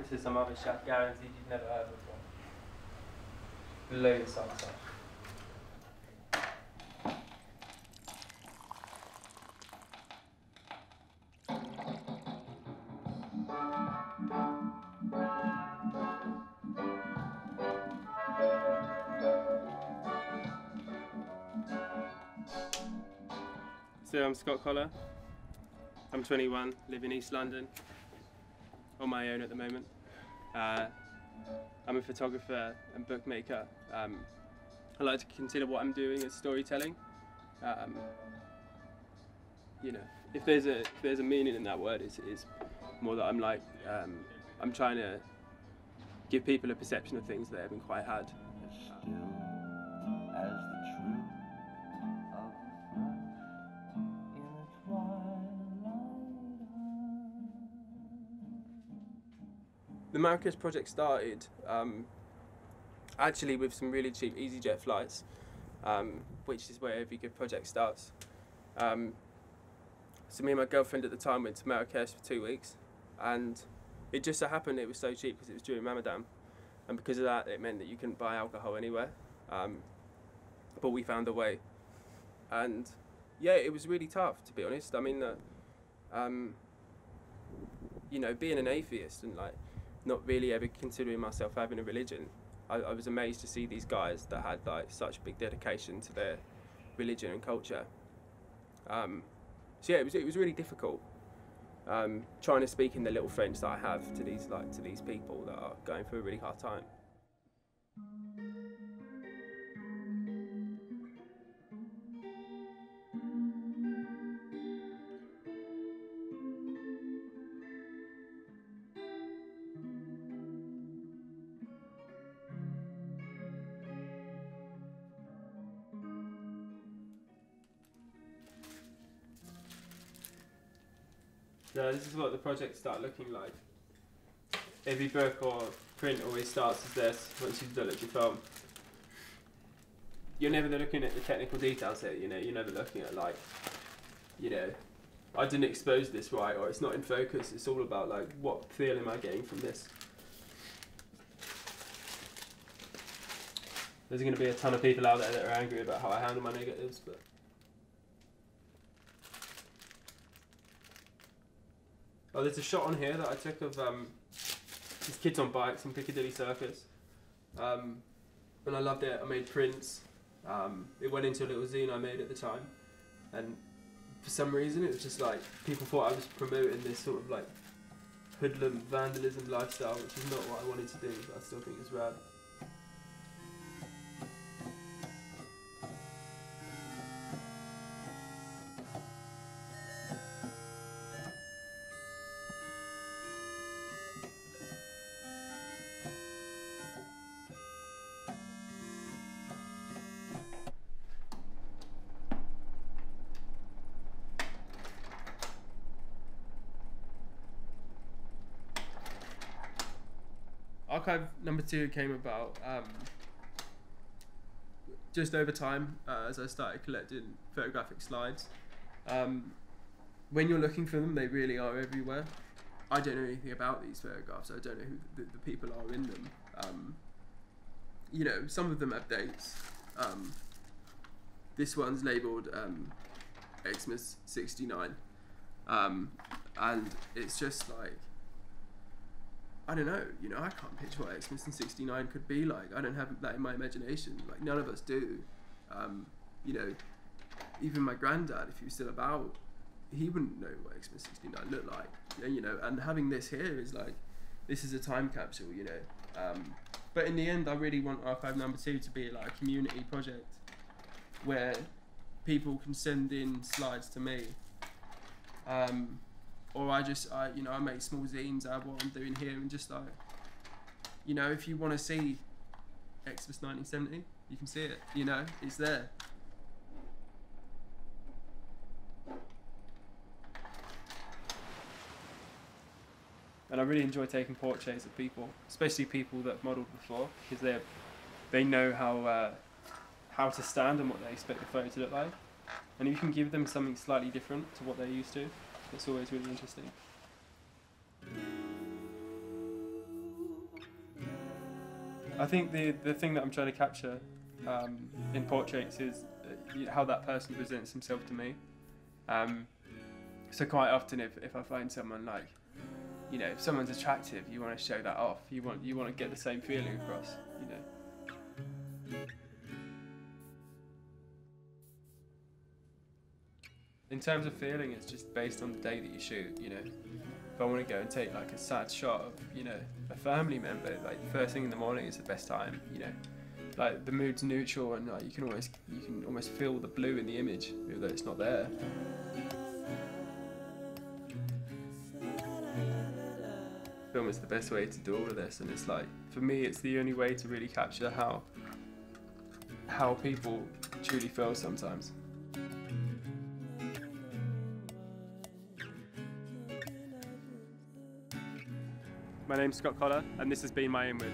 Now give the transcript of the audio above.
This is some other shit guaranteed you've never heard before. Blow your socks off. So I'm Scott Coller. I'm 21, live in East London, on my own at the moment. I'm a photographer and bookmaker. I like to consider what I'm doing as storytelling. You know, if there's a meaning in that word, it's more that I'm trying to give people a perception of things they haven't quite had. The Marrakesh project started actually with some really cheap EasyJet flights, which is where every good project starts. So me and my girlfriend at the time went to Marrakesh for 2 weeks, and it just so happened it was so cheap because it was during Ramadan, and because of that it meant that you couldn't buy alcohol anywhere, but we found a way. And yeah, it was really tough, to be honest. I mean, you know, being an atheist and like not really ever considering myself having a religion, I was amazed to see these guys that had like such big dedication to their religion and culture. So yeah, it was really difficult trying to speak in the little French that I have to these people that are going through a really hard time. So this is what the project started looking like. Every book or print always starts as this once you've developed your film. You're never looking at the technical details here, you know, you're never looking at like, you know, I didn't expose this right, or it's not in focus. It's all about like, what feel am I getting from this? There's going to be a ton of people out there that are angry about how I handle my negatives, but oh, there's a shot on here that I took of these kids on bikes in Piccadilly Circus, and I loved it. I made prints. It went into a little zine I made at the time, and for some reason it was just like people thought I was promoting this sort of like hoodlum vandalism lifestyle, which is not what I wanted to do, but I still think it's rad. Archive number 2 came about just over time as I started collecting photographic slides. When you're looking for them, they really are everywhere. I don't know anything about these photographs. I don't know who the people are in them. You know, some of them have dates. This one's labelled Xmas 69, and it's just like, I don't know, you know, I can't picture what Xmas in 69 could be like. I don't have that in my imagination, like none of us do. You know, even my granddad, if he was still about, he wouldn't know what Xmas 69 looked like. You know, and having this here is like, this is a time capsule, you know. But in the end, I really want Archive number 2 to be like a community project where people can send in slides to me. Or you know, I make small zines out of what I'm doing here, and just like, you know, if you want to see Xmas 1970, you can see it, you know, it's there. And I really enjoy taking portraits of people, especially people that have modelled before, because they know how to stand and what they expect the photo to look like. And if you can give them something slightly different to what they're used to, it's always really interesting. I think the thing that I'm trying to capture in portraits is how that person presents himself to me. So quite often, if I find someone like, you know, if someone's attractive, you want to show that off. You want to get the same feeling across, you know. In terms of feeling, it's just based on the day that you shoot, you know. If I want to go and take like a sad shot of, you know, a family member, like first thing in the morning is the best time, you know. Like the mood's neutral and like you can almost feel the blue in the image, even though it's not there. Film is the best way to do all of this, and it's like, for me, it's the only way to really capture how people truly feel sometimes. My name's Scott Coller, and this has been my Inward.